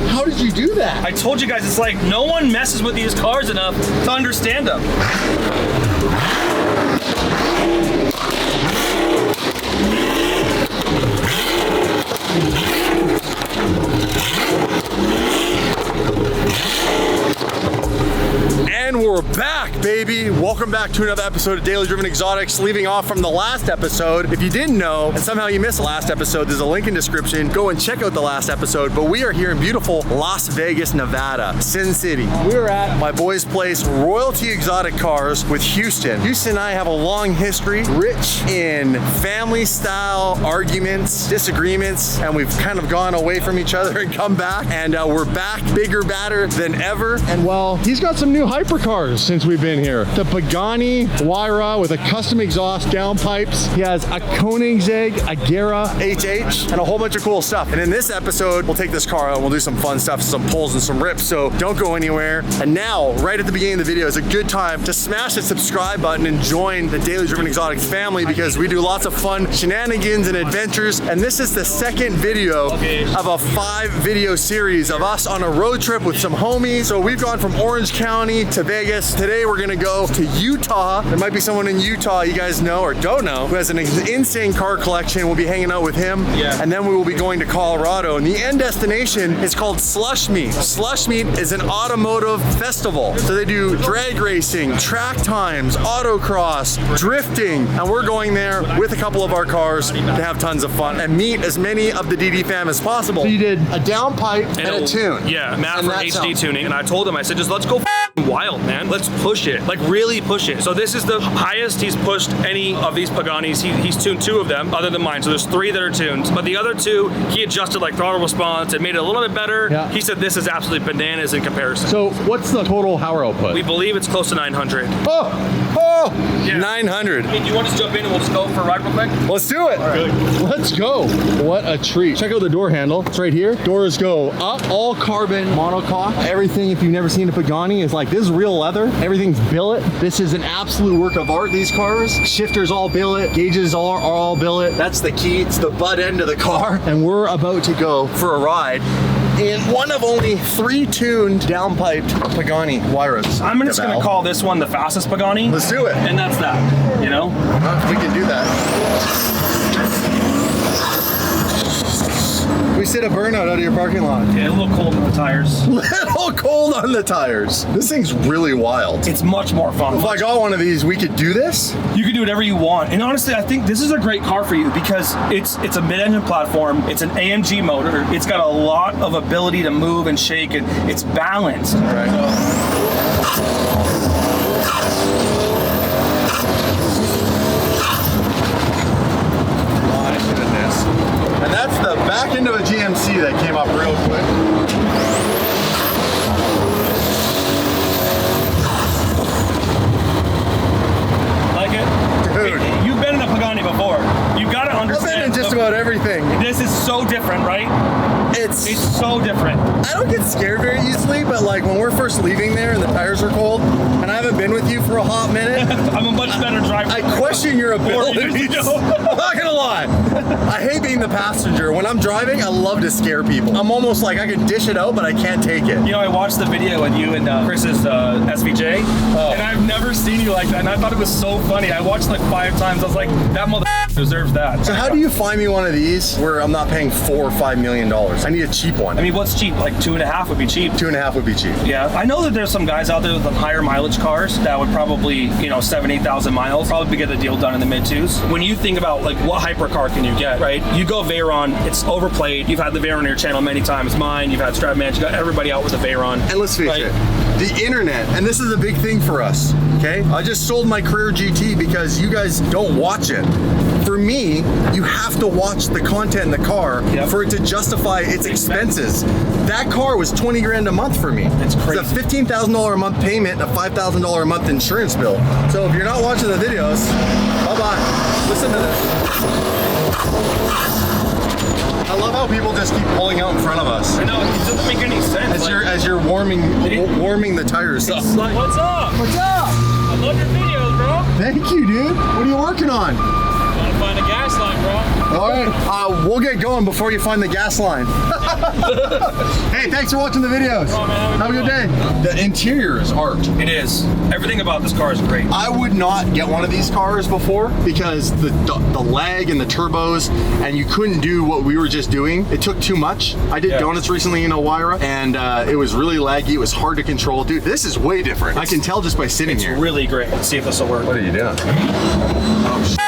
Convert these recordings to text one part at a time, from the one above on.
How did you do that? I told you guys, it's like no one messes with these cars enough to understand them. And we're back, baby. Welcome back to another episode of Daily Driven Exotics. Leaving off from the last episode. If you didn't know, and somehow you missed the last episode, there's a link in the description. Go and check out the last episode. But we are here in beautiful Las Vegas, Nevada, Sin City. We're at my boy's place, Royalty Exotic Cars with Houston. Houston and I have a long history, rich in family-style arguments, disagreements, and we've kind of gone away from each other and come back. And we're back, bigger, badder than ever. And well, he's got some new hypercars since we've been here. The Pagani Huayra with a custom exhaust downpipes. He has a Koenigsegg Agera HH and a whole bunch of cool stuff. And in this episode, we'll take this car out and we'll do some fun stuff, some pulls and some rips. So don't go anywhere. And now, right at the beginning of the video, is a good time to smash the subscribe button and join the Daily Driven Exotics family because we do lots of fun shenanigans and adventures. And this is the second video of a 5-video series of us on a road trip with some homies. So we've gone from Orange County to Vegas. Today we're gonna go to Utah. There might be someone in Utah you guys know or don't know who has an insane car collection. We'll be hanging out with him. Yeah. And then we will be going to Colorado. And the end destination is called Slush Meet. Slush Meet is an automotive festival. So they do drag racing, track times, autocross, drifting. And we're going there with a couple of our cars to have tons of fun and meet as many of the DD fam as possible. So you did a downpipe and a tune. Yeah, Matt from HD Tuning. And I told him, I said, just let's go wild, man. Let's push it, like really push it. So this is the highest he's pushed any of these Paganis. He's tuned 2 of them other than mine. So there's 3 that are tuned, but the other 2, he adjusted like throttle response and made it a little bit better. Yeah. He said this is absolutely bananas in comparison. So what's the total power output? We believe it's close to 900. Yeah. 900. I mean, do you want to just jump in and we'll just go for a ride real quick? Let's do it. Right. Let's go. What a treat. Check out the door handle. It's right here. Doors go up. All carbon monocoque. Everything, if you've never seen a Pagani, is like, this is real leather. Everything's billet. This is an absolute work of art, these cars. Shifters all billet. Gauges are all billet. That's the key. It's the butt end of the car. And we're about to go for a ride in one of only 3 tuned downpiped Pagani Huayras. I'm just going to call this one the fastest Pagani. Let's do it. And that's that, you know? We can do that. We sit a burnout out of your parking lot. Yeah, a little cold on the tires. Little cold on the tires. This thing's really wild. It's much more fun. If I got one of these, we could do this? You can do whatever you want. And honestly, I think this is a great car for you because it's a mid-engine platform. It's an AMG motor. It's got a lot of ability to move and shake, and it's balanced. Right. My goodness. And that's the back end of a GMC that came up real quick. Like it? Dude. You've been in a Pagani before. You gotta understand. I've been in just about everything. This is so different, right? It's so different. I don't get scared very easily, but like when we're first leaving there and the tires are cold, and I haven't been with you for a hot minute, I'm a much better driver. I question your abilities. I'm not gonna lie. I hate being the passenger. When I'm driving, I love to scare people. I'm almost like I can dish it out, but I can't take it. You know, I watched the video with you and Chris's SVJ, and I've never seen you like that, and I thought it was so funny. I watched like 5 times. I was like, that mother deserves that. So how do you find me one of these where I'm not paying $4 or $5 million? I need a cheap one. I mean, what's cheap? Like 2.5 would be cheap. 2.5 would be cheap. Yeah, I know that there's some guys out there with higher mileage cars that would probably, you know, 7,000-8,000 miles, probably get the deal done in the mid-2s. When you think about like what hypercar can you get, right? You go Veyron, it's overplayed. You've had the Veyron on your channel many times. Mine, you've had Stradman, you got everybody out with the Veyron. And let's face it, the internet, and this is a big thing for us, okay? I just sold my Career GT because you guys don't watch it. For me, you have to watch the content in the car for it to justify its expenses. That car was 20 grand a month for me. It's crazy. It's a $15,000 a month payment and a $5,000 a month insurance bill. So if you're not watching the videos, bye-bye. Listen to this. I love how people just keep pulling out in front of us. I know, it doesn't make any sense. As you're warming the tires up. Like, what's up? What's up? I love your videos, bro. Thank you, dude. What are you working on? Trying to find a gas line, bro. All right, we'll get going before you find the gas line. Hey, Hey, thanks for watching the videos. Oh, man, have a good day. The interior is art. It is. Everything about this car is great. I would not get one of these cars before because the lag and the turbos, and you couldn't do what we were just doing. It took too much. I did donuts recently in Huayra, and it was really laggy. It was hard to control. Dude, this is way different. I can tell just by sitting here. It's really great. Let's see if this will work. What are you doing? Oh, shit.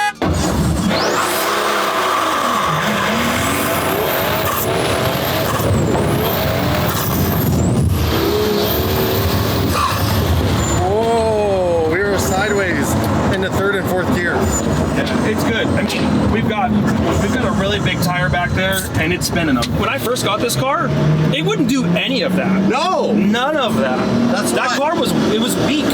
Third and fourth gear. Yeah, it's good. I mean, we've got a really big tire back there, and it's spinning them. When I first got this car, it wouldn't do any of that. No, none of that. That car was weak.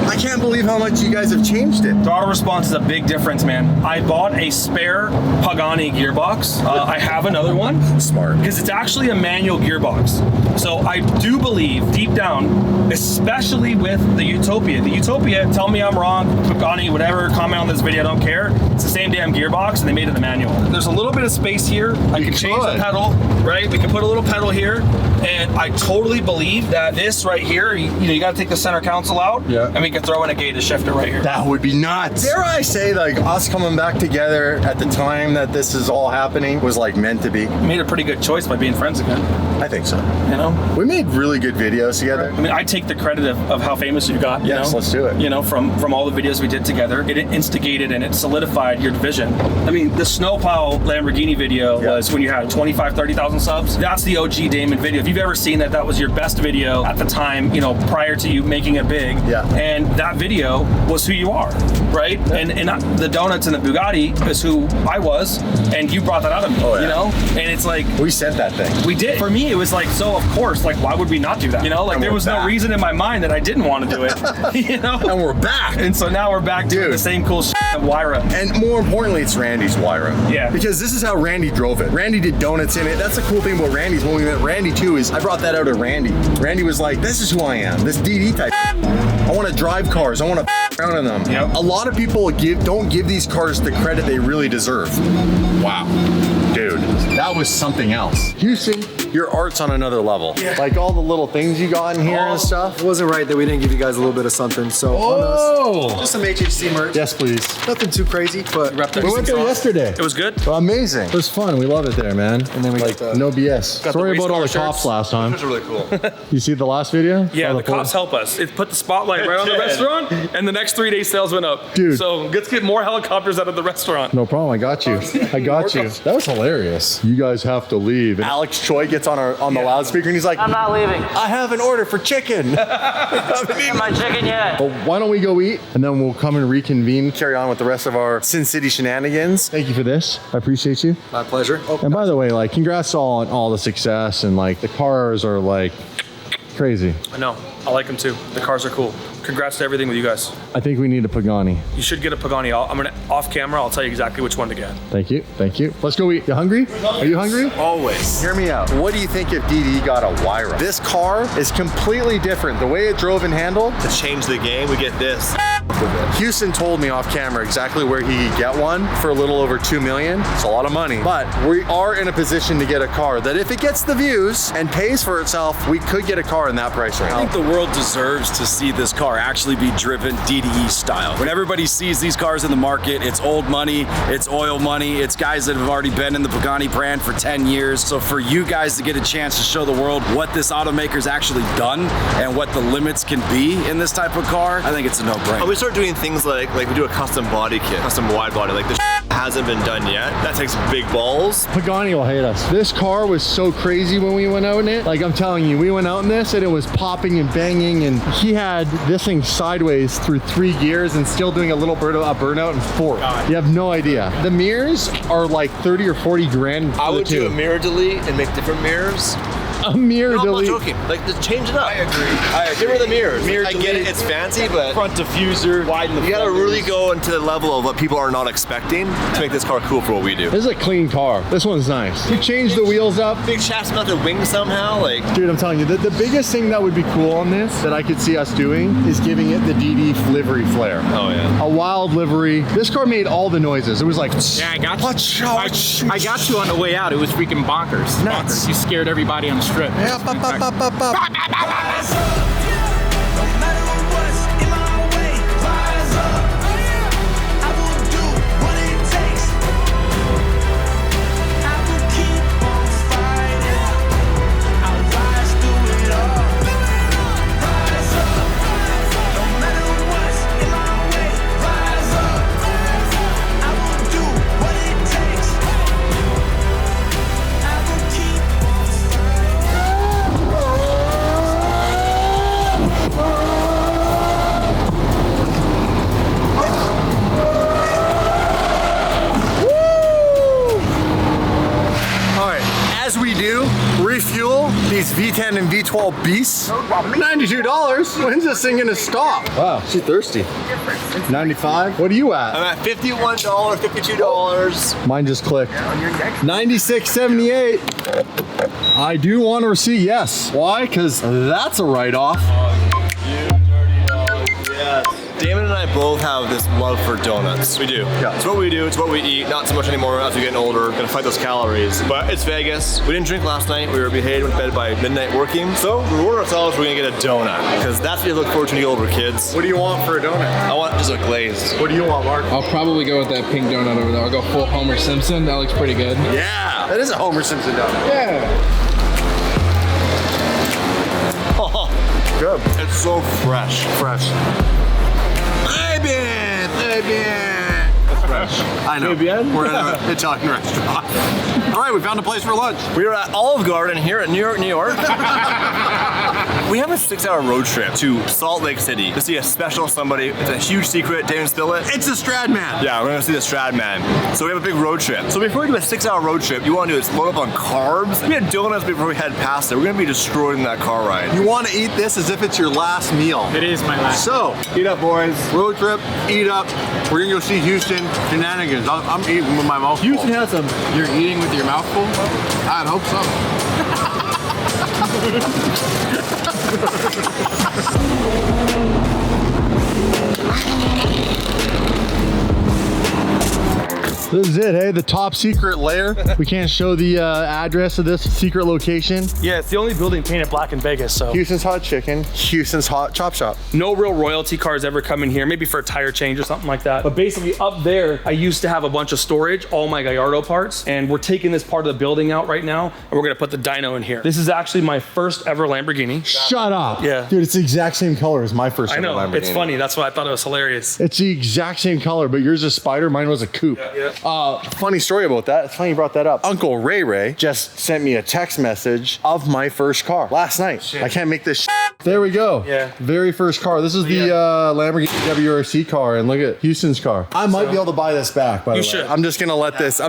I can't believe how much you guys have changed it. Throttle response is a big difference, man. I bought a spare Pagani gearbox. I have another one. Smart. Because it's actually a manual gearbox. So I do believe deep down, especially with the Utopia. The Utopia, tell me I'm wrong, Pagani, whatever, comment on this video, I don't care. It's the same damn gearbox and they made it a manual. There's a little bit of space here. I can change the pedal, right? We can put a little pedal here. And I totally believe that this right here, you gotta take the center console out, and we can throw in a gated shifter right here. That would be nuts. Dare I say, like, us coming back together at the time that this is all happening was like meant to be. We made a pretty good choice by being friends again. I think so. You know? We made really good videos together. I mean, I take the credit of how famous you got. Yes, let's do it. You know, from all the videos we did together, it instigated and it solidified your vision. I mean, the snowplow Lamborghini video was when you had 25, 30,000 subs. That's the OG Damon video. If you've ever seen that, that was your best video at the time, you know, prior to you making it big. Yeah. And that video was who you are, right? Yeah. And the donuts and the Bugatti is who I was, and you brought that out of me, you know? And it's like... We sent that thing. We did. For me, it was like, so of course, like, why would we not do that? You know, like, there was no reason in my mind that I didn't want to do it, you know? And we're back. And so now we're back doing the same cool shit at Huayra. And more importantly, it's Randy's Huayra. Yeah. Because this is how Randy drove it. Randy did donuts in it. That's the cool thing about Randy's. When we met Randy too, is I brought that out of Randy. Randy was like, this is who I am. This DD type. I want to drive cars. I want to around in them. Yep. A lot of people don't give these cars the credit they really deserve. Wow. Dude, that was something else. Houston, your art's on another level. Yeah. Like all the little things you got in here and stuff. It wasn't right that we didn't give you guys a little bit of something. So on us, just some HHC merch. Yes, please. Nothing too crazy, but we went there yesterday. It was good. Well, amazing. It was fun. We love it there, man. And then we like no BS. Sorry about all the cops last time. It was really cool. You see the last video? Yeah, the cops help us. It put the spotlight right on the restaurant, and the next 3 days sales went up. Dude. So let's get more helicopters out of the restaurant. No problem. I got you. I got you. That was hilarious. You guys have to leave. And Alex Choi gets on the loudspeaker and he's like, I'm not leaving. I have an order for chicken. My chicken yet. Well, why don't we go eat and then we'll come and reconvene, carry on with the rest of our Sin City shenanigans. Thank you for this. I appreciate you. My pleasure. And by the way, like, congrats on all the success, and like the cars are like crazy. I know. I like them too. The cars are cool. Congrats to everything with you guys. I think we need a Pagani. You should get a Pagani. I'm gonna off camera. I'll tell you exactly which one to get. Thank you. Thank you. Let's go eat. You hungry? Are you hungry? Always. Hear me out. What do you think if DD got a Huayra? This car is completely different. The way it drove and handled. To change the game, we get this. Houston told me off camera exactly where he could get one for a little over $2 million. It's a lot of money, but we are in a position to get a car that if it gets the views and pays for itself, we could get a car in that price range. I think the world deserves to see this car actually be driven DDE style. When everybody sees these cars in the market, it's old money, it's oil money, it's guys that have already been in the Pagani brand for 10 years. So for you guys to get a chance to show the world what this automaker's actually done and what the limits can be in this type of car, I think it's a no-brainer. We start doing things like we do a custom body kit, custom wide body, like this hasn't been done yet. That takes big balls. Pagani will hate us. This car was so crazy when we went out in it. Like, I'm telling you, we went out in this and it was popping and banging, and he had this thing sideways through 3 gears and still doing a little burnout in 4. You have no idea. The mirrors are like 30 or 40 grand. I would do a mirror delete and make different mirrors. A mirror delete. I'm not joking. Like, just change it up. I agree. Get rid of the mirrors. Mirror I get it, it's fancy, but front diffuser, widen the. You gotta really go into the level of what people are not expecting to make this car cool for what we do. This is a clean car. This one's nice. You change the wheels up. Big chassis without the wings somehow, like. Dude, I'm telling you, the biggest thing that would be cool on this that I could see us doing is giving it the DD livery flair. Oh yeah. A wild livery. This car made all the noises. It was like, yeah, I got you on the way out. It was freaking bonkers. Nuts. You scared everybody on the street. Good. Yeah, up, up, up, up, up. Refuel these V10 and V12 beasts. $92. When's this thing gonna stop? Wow, she's thirsty. 95. What are you at? I'm at $51, $52. Mine just clicked. 96.78. I do want to see yes. Why? Because that's a write-off. Yes. Damon and I both have this love for donuts. We do. Yeah. It's what we do. It's what we eat. Not so much anymore as we're getting older. Gonna fight those calories. But it's Vegas. We didn't drink last night. We were behaved, went to bed by midnight working. So we reward ourselves. We're gonna get a donut because that's what you look forward to when you get older, kids. What do you want for a donut? I want just a glaze. What do you want, Mark? I'll probably go with that pink donut over there. I'll go full Homer Simpson. That looks pretty good. Yeah, that is a Homer Simpson donut. Yeah. Oh, Good. it's so fresh. Fresh. Fresh. I know. We're at an Italian restaurant. All right, we found a place for lunch. We are at Olive Garden here in New York, New York. We have a 6-hour road trip to Salt Lake City to see a special somebody. It's a huge secret. Damon, spill it. It's a Stradman. Yeah, we're gonna see the Stradman. So we have a big road trip. So before we do a 6-hour road trip, you wanna do is load up on carbs. We had donuts before we head past it. We're gonna be destroyed in that car ride. You want to eat this as if it's your last meal. It is my last. So, Eat up, boys. road trip, eat up. We're gonna go see Houston. Shenanigans. I'm eating with my mouth full. Houston has some. You're eating with your mouth full? I'd hope so. This is it, hey? The top secret lair. We can't show the address of this secret location. Yeah, it's the only building painted black in Vegas, so. Houston's Hot Chicken, Houston's Hot Chop Shop. No real royalty cars ever come in here, maybe for a tire change or something like that. But basically up there, I used to have a bunch of storage, all my Gallardo parts, and we're taking this part of the building out right now, and we're gonna put the dyno in here. This is actually my first ever Lamborghini. Shut up. Yeah. Dude, it's the exact same color as my first I ever know, Lamborghini. it's funny, that's why I thought it was hilarious. It's the exact same color, but yours is Spider, mine was a coupe. Yeah. Funny story about that. It's funny you brought that up. Uncle Ray just sent me a text message of my first car last night. Shit. I can't make this shit. There we go. Yeah. Very first car. This is the Lamborghini WRC car, and look at Houston's car. I might be able to buy this back, by the way. should. I'm just gonna let this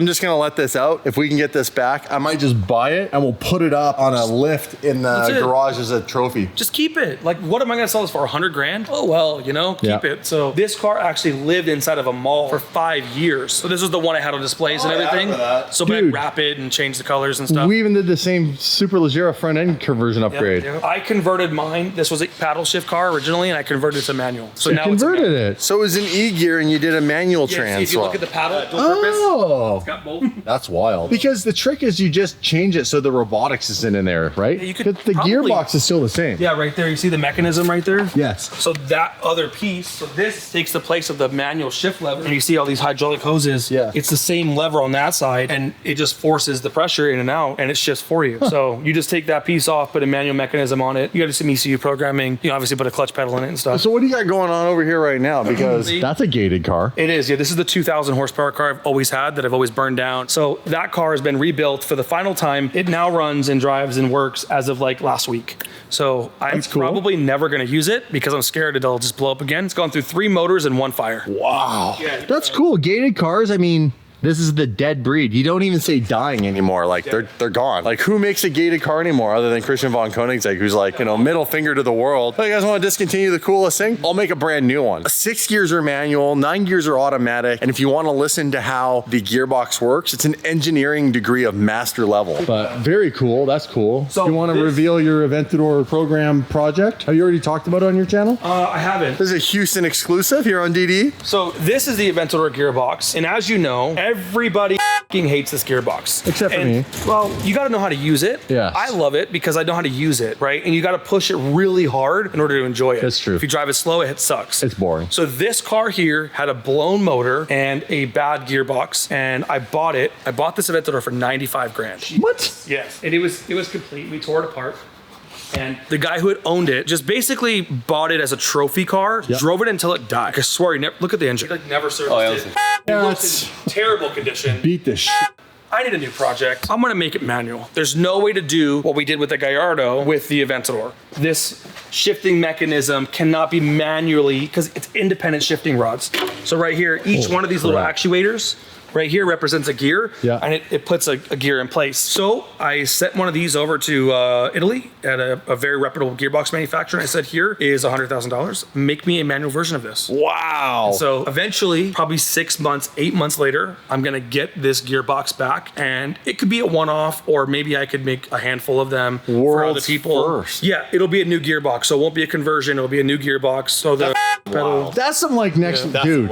out. If we can get this back, I might just buy it and we'll put it up on a lift in the That's it. garage as a trophy. Just keep it. Like, what am I gonna sell this for? 100 grand? Oh, well, you know, keep it. So this car actually lived inside of a mall for 5 years. So this was the one I had on displays and everything. So but I Dude. wrap it and change the colors and stuff. We even did the same Super Leggera front end conversion upgrade. Yeah. I converted mine. This was a paddle shift car originally, and I converted it to manual. So You now converted it's a it. So it was an E-gear and you did a manual Yeah, trans. see, if you look at the paddle, dual Oh. purpose, it's got both. That's wild. Because the trick is you just change it so the robotics isn't in there, right? Yeah, you could 'Cause the probably- gearbox is still the same. Yeah, right there. You see the mechanism right there? Yes. So that other piece, so this takes the place of the manual shift lever. And you see all these hydraulic hoses. Yeah. It's the same lever on that side, and it just forces the pressure in and out, and it shifts for you. So you just take that piece off, put a manual mechanism on it. You got to do some ECU programming. You obviously put a clutch pedal in it and stuff. So what do you got going on over here right now? Because that's a gated car. It is, yeah. This is the 2,000 horsepower car I've always had that I've always burned down. So that car has been rebuilt for the final time. It now runs and drives and works as of like last week. So I'm That's cool. probably never going to use it because I'm scared it'll just blow up again. It's gone through 3 motors and 1 fire. Wow. That's cool. Gated cars, I mean, this is the dead breed. You don't even say dying anymore. Like they're gone. Like who makes a gated car anymore other than Christian von Koenigsegg, who's like, you know, middle finger to the world. Oh, you guys want to discontinue the coolest thing? I'll make a brand new one. 6 gears are manual, 9 gears are automatic. And if you want to listen to how the gearbox works, it's an engineering degree of master level. But very cool. That's cool. So you want to this- reveal your Aventador program project? Have you already talked about it on your channel? I haven't. This is a Houston exclusive here on DD. So this is the Aventador gearbox. And as you know, Everybody f***ing hates this gearbox. Except for me. Well, you got to know how to use it. Yes. I love it because I know how to use it, right? And you got to push it really hard in order to enjoy it. That's true. If you drive it slow, it sucks. It's boring. So this car here had a blown motor and a bad gearbox, and I bought it. I bought this Aventador for 95 grand. What? Yes, and it was complete. We tore it apart. And the guy who had owned it just basically bought it as a trophy car, drove it until it died. I swear, look at the engine. He like never serviced it. It was in terrible condition. Beat the shit. I need a new project. I'm gonna make it manual. There's no way to do what we did with the Gallardo with the Aventador. This shifting mechanism cannot be manually, because it's independent shifting rods. So right here, each one of these little actuators right here represents a gear, and it puts a gear in place. So I sent one of these over to Italy at a very reputable gearbox manufacturer. I said, here is $100,000. Make me a manual version of this. Wow. And so eventually, probably 6 months, 8 months later, I'm gonna get this gearbox back, and it could be a one-off, or maybe I could make a handful of them for other people. First. Yeah, it'll be a new gearbox, so it won't be a conversion. It'll be a new gearbox. So the pedal. That's some like next, dude.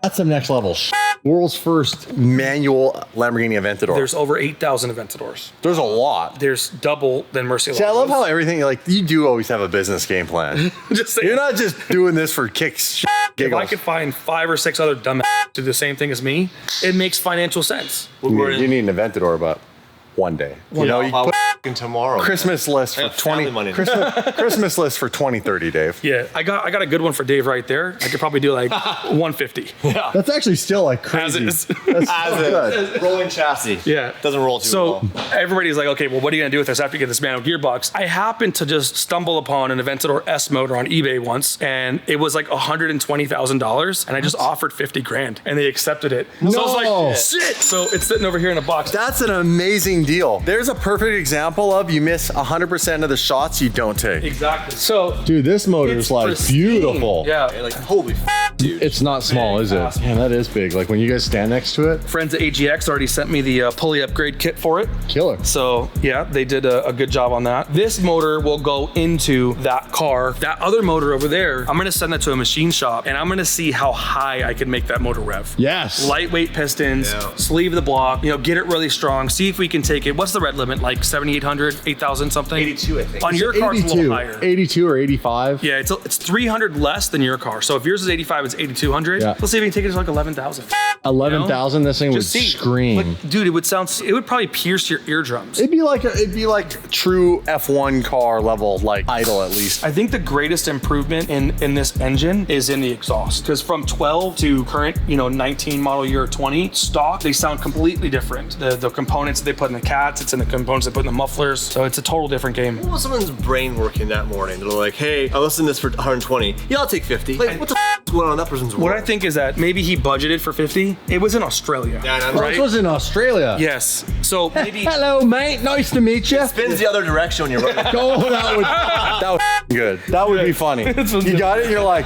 That's some next level. World's first manual Lamborghini Aventador. There's over 8,000 Aventadors. There's a lot. There's double than Murcielago. See, I love how everything, like, you do always have a business game plan. Just saying. You're not just doing this for kicks, If giggles. I could find 5 or 6 other dumb to do the same thing as me, it makes financial sense. You need an Aventador, but one day. You know, you put tomorrow. Christmas list for have family 20 money. Christmas list for 2030, Dave. Yeah, I got a good one for Dave right there. I could probably do like 150. Yeah. That's actually still like crazy. As is. That's so good. Rolling chassis. Yeah. Doesn't roll too So well. everybody's like, okay, well, what are you gonna do with this after you get this manual gearbox? I happened to just stumble upon an Aventador S motor on eBay once, and it was like $120,000, and I just offered 50 grand, and they accepted it. So I was like, shit. So it's sitting over here in a box. That's an amazing deal. There's a perfect example of you miss 100% of the shots you don't take. Exactly. So Dude, this motor is like pristine. beautiful. Yeah. Like, holy dude. It's not small, is it? Awesome. Man, that is big. Like when you guys stand next to it, Friends at AGX already sent me the pulley upgrade kit for it. killer. So yeah, they did a good job on that. This motor will go into that car. That other motor over there, I'm gonna send that to a machine shop, and I'm gonna see how high I can make that motor rev. Yes. Lightweight pistons, sleeve the block, get it really strong. See if we can take it. What's the red limit? Like 7,800, 8,000 something? 82, I think. On your car, it's a little higher. 82 or 85. Yeah, it's 300 less than your car. So if yours is 85, it's 8,200. Yeah. Let's see if we can take it to like 11,000. 11,000, this thing would Just see. scream. Like, dude, it would probably pierce your eardrums. It'd be like true F1 car level, like idle at least. I think the greatest improvement in this engine is in the exhaust, because from 12 to current, 19 model year 20 stock, they sound completely different. The components that they put in the cats, it's in the components they put in the mufflers, so it's a total different game. What was someone's brain working that morning? They're like, hey, I listened to this for 120. Yeah, I'll take 50. Like, what the is going on in that person's world? What I think is that maybe he budgeted for 50. It was in Australia. Yeah, I know. This was in Australia. Yes. So maybe. Hello, mate. Nice to meet you. Spins the other direction when you're running. Oh, that was good. That would be funny. You got it? You're like,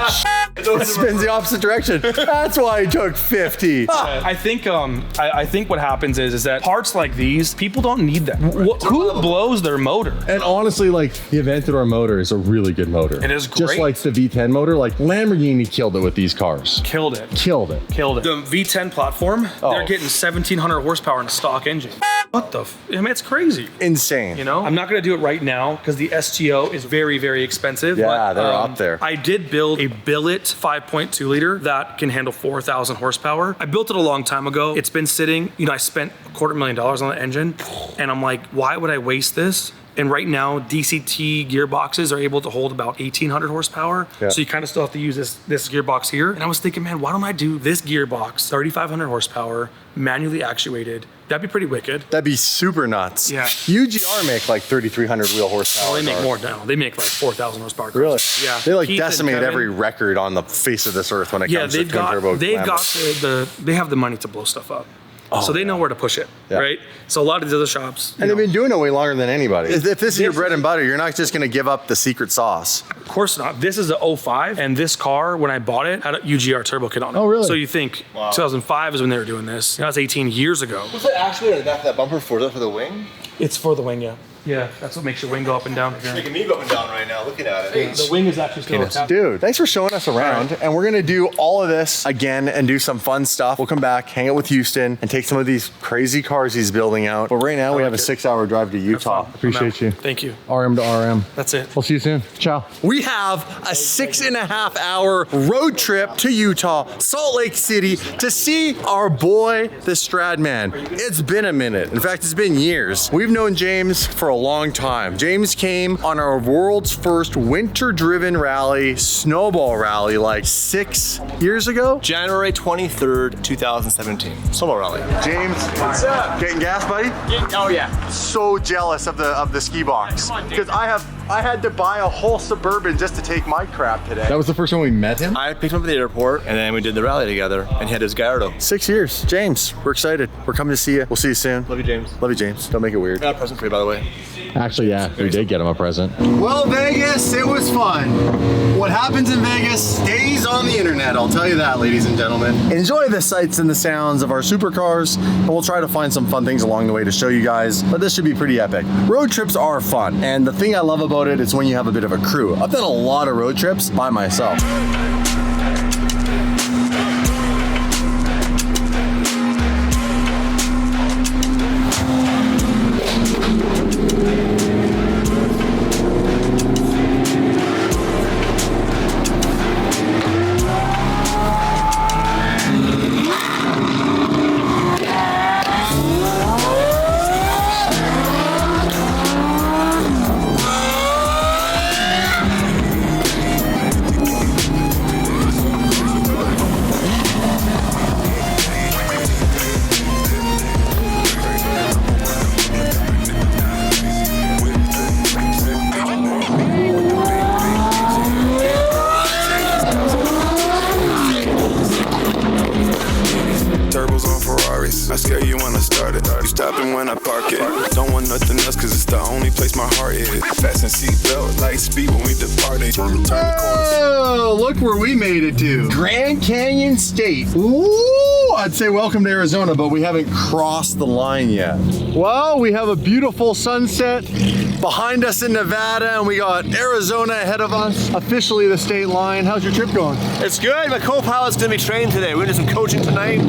it spins the opposite direction. That's why I took 50. I think what happens is that parts like these, people don't need that. Who blows their motor? And honestly, like the Aventador motor is a really good motor. It is Just great. like the V10 motor, like Lamborghini killed it with these cars. Killed it. Killed it. Killed it. The V10 platform, they're getting 1,700 horsepower in a stock engine. What the? I mean, it's crazy. Insane. I'm not gonna do it right now because the STO is very, very expensive. Yeah, but, they're up there. I did build a billet 5.2 liter that can handle 4,000 horsepower. I built it a long time ago. It's been sitting, I spent $250,000 on the engine, and I'm like, why would I waste this? And right now, DCT gearboxes are able to hold about 1,800 horsepower. Yeah. So you kind of still have to use this gearbox here. And I was thinking, man, why don't I do this gearbox, 3,500 horsepower, manually actuated? That'd be pretty wicked. That'd be super nuts. Yeah. UGR make like 3,300 wheel horsepower. Oh, they make more now. They make like 4,000 horsepower. Really? Yeah. They like Keith and decimate Kevin- every record on the face of this earth when it comes to twin turbo. they Lambos. have the money to blow stuff up. So they know where to push it, Yeah. right? So a lot of these other shops, And they've been doing it way longer than anybody. If this is your This- bread and butter, you're not just going to give up the secret sauce. of course not. This is the 05, and this car, when I bought it, had a UGR turbo kit on it. Oh, really? So you think 2005 is when they were doing this. That was 18 years ago. What's that actuator in the back of that bumper for? Is that for the wing? It's for the wing, yeah. Yeah, that's what makes your wing go up and down. Making me go up and down right now, looking at it. The wing is actually still attached. Dude, thanks for showing us around. And we're gonna do all of this again and do some fun stuff. We'll come back, hang out with Houston, and take some of these crazy cars he's building out. But right now we have a 6-hour drive to Utah. Appreciate you. Thank you. RM to RM. That's it. We'll see you soon. Ciao. We have a 6.5-hour road trip to Utah, Salt Lake City, to see our boy, the Stradman. It's been a minute. In fact, it's been years. We've known James for a long time. James came on our world's first winter-driven rally, snowball rally, like 6 years ago. January 23rd, 2017. Snowball rally. James, what's up? Getting gas, buddy? Oh yeah. So jealous of the ski box because I had to buy a whole Suburban just to take my crap today. That was the first time we met him? I picked him up at the airport and then we did the rally together and he had his Gallardo. 6 years. James, we're excited. We're coming to see you. We'll see you soon. Love you, James. Love you, James. Don't make it weird. I got a present for you, by the way. Actually, yeah, we did get him a present. Well, Vegas, it was fun. What happens in Vegas stays on the internet, I'll tell you that, ladies and gentlemen. Enjoy the sights and the sounds of our supercars, and we'll try to find some fun things along the way to show you guys, but this should be pretty epic. Road trips are fun, and the thing I love about it is when you have a bit of a crew. I've done a lot of road trips by myself. I scare you when I start it. You stopping when I park it. Don't want nothing else cause it's the only place my heart is. Fasten seatbelt, light speed when we departed. Turn the corner. Oh, look where we made it to. Grand Canyon State. Ooh, I'd say welcome to Arizona, but we haven't crossed the line yet. Well, we have a beautiful sunset behind us in Nevada, and we got Arizona ahead of us. Officially the state line. How's your trip going? It's good. My co-pilot's gonna be trained today. We're gonna do some coaching tonight.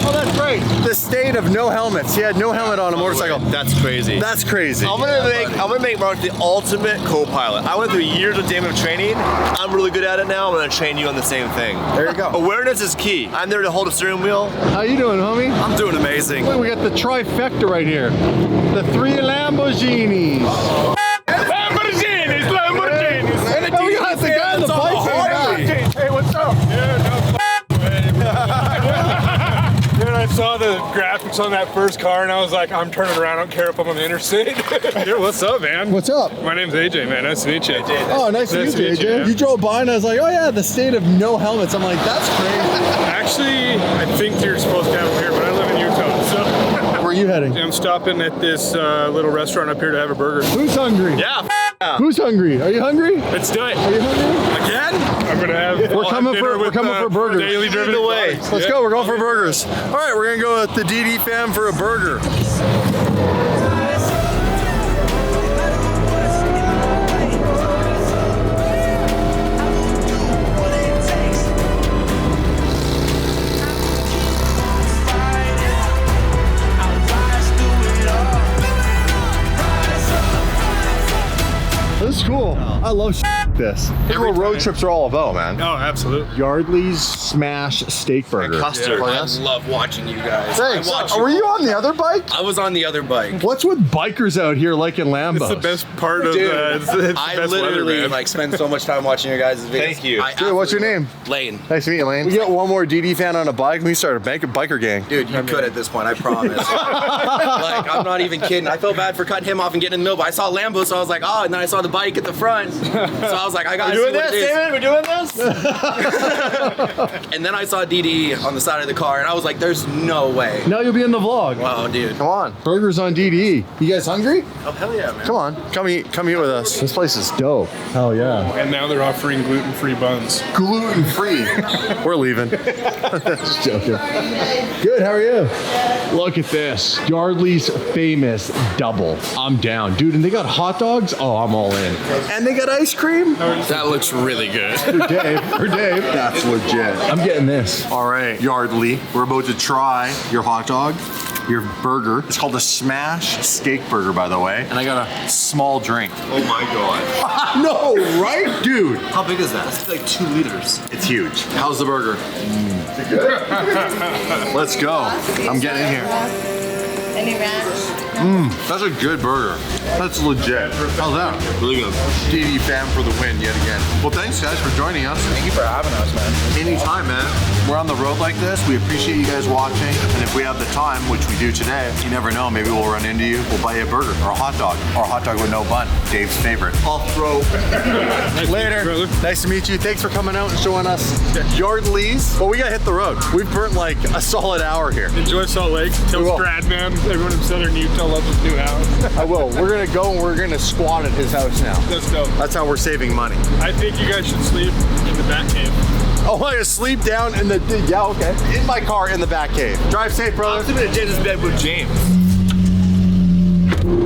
Oh, that's great. The state of no helmets. He had no helmet on a motorcycle. That's crazy. That's crazy. I'm gonna make Mark the ultimate co-pilot. I went through years of damn training. I'm really good at it now. I'm gonna train you on the same thing. There you go. Awareness is key. I'm there to hold a steering wheel. How you doing, homie? I'm doing amazing. Wait, we got the trifecta right here. The 3 Lamborghinis. Lamborghinis, Lamborghinis. And we got the guy on the bike. Hey, what's up? I saw the graphics on that first car and I was like, I'm turning around, I don't care if I'm on the interstate. Yeah, what's up, man? What's up? My name's AJ, man. Nice to meet you. Oh, nice to meet you, AJ. Yeah. You drove by and I was like, oh yeah, the state of no helmets. I'm like, that's crazy. Actually, I think you're supposed to have them here, but I live in Utah, so. Where are you heading? I'm stopping at this little restaurant up here to have a burger. Who's hungry? Yeah. Who's hungry? Are you hungry? Let's do it. Are you hungry? Again? I'm gonna have. We're coming for burgers. Daily driven away. Let's go. We're going for burgers. All right, we're gonna go with the DD fam for a burger. This is cool. I love this. This is what road trips are all about, man. Oh, absolutely. Yardley's Smash Steak Burger. Custard. I love watching you guys. Thanks. I watch Were you on the other bike? I was on the other bike. What's with bikers out here liking Lambos? It's the best part of it's the I best literally weather, man. like spend so much time watching your guys' videos. Thank you. Dude, what's your name? Lane. Nice to meet you, Lane. We get one more DD fan on a bike, and we start a biker gang. Dude, you could at this point, I promise. Like, I'm not even kidding. I felt bad for cutting him off and getting in the middle, but I saw Lambo, so I was like, oh, and then I saw the bike at the front. So I was like, I gotta We're see doing what this, it is. David? We're doing this? And then I saw DD on the side of the car, and I was like, there's no way. Now you'll be in the vlog. Wow, dude. Come on. Burgers on DDE. You guys hungry? Oh, hell yeah, man. Come on. Come eat with us. This place is dope. Hell yeah. And now they're offering gluten-free buns. Gluten-free. We're leaving. Just joking. Good, how are you? Look at this. Yardley's famous double. I'm down. Dude, and they got hot dogs? Oh, I'm all in. And they got ice cream? That looks really good. For Dave. That's legit. I'm getting this. All right, Yardley. We're about to try your hot dog, your burger. It's called a smash steak burger, by the way. And I got a small drink. Oh my god. No, right? Dude. How big is that? It's like 2 liters. It's huge. How's the burger? Good. Let's go. I'm getting in here. Any ranch? That's a good burger. That's legit. How's that? Really good. DD fam for the win yet again. Well, thanks guys for joining us. Thank you for having us, man. Anytime, man. We're on the road like this. We appreciate you guys watching. And if we have the time, which we do today, you never know. Maybe we'll run into you. We'll buy you a burger or a hot dog or a hot dog with no bun. Dave's favorite. I'll throw. Later. Nice to meet you. Thanks for coming out and showing us Yardley's. Well, we gotta hit the road. We've burnt like a solid hour here. Enjoy Salt Lake. Tell Stradman, everyone in Southern Utah loves his new house. I will. We're gonna go and we're gonna squat at his house now. Let's go. That's how we're saving money. I think you guys should sleep in the back cave. Oh, I gotta sleep down in the, yeah, okay. In my car in the back cave. Drive safe, brother. I'm sleeping in James' bed with James.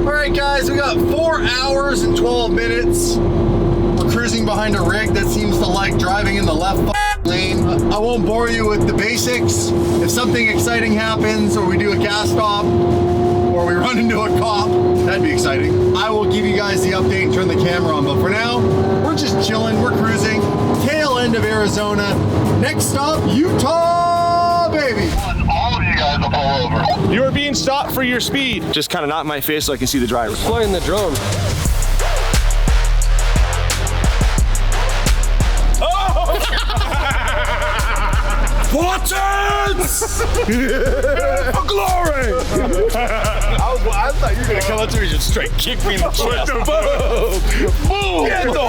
All right, guys, we got 4 hours and 12 minutes. We're cruising behind a rig that seems to like driving in the left lane. I won't bore you with the basics. If something exciting happens or we do a gas stop or we run into a cop, that'd be exciting. I will give you guys the update and turn the camera on, but for now, we're just chilling, we're cruising. Tail end of Arizona. Next stop, Utah, baby. All of you guys will pull over. You are being stopped for your speed. Just kind of not in my face so I can see the driver. Flying the drone. Spartans! For glory! I thought you were gonna come up to me and just straight kick me in the chest. Boom! Boom! Get the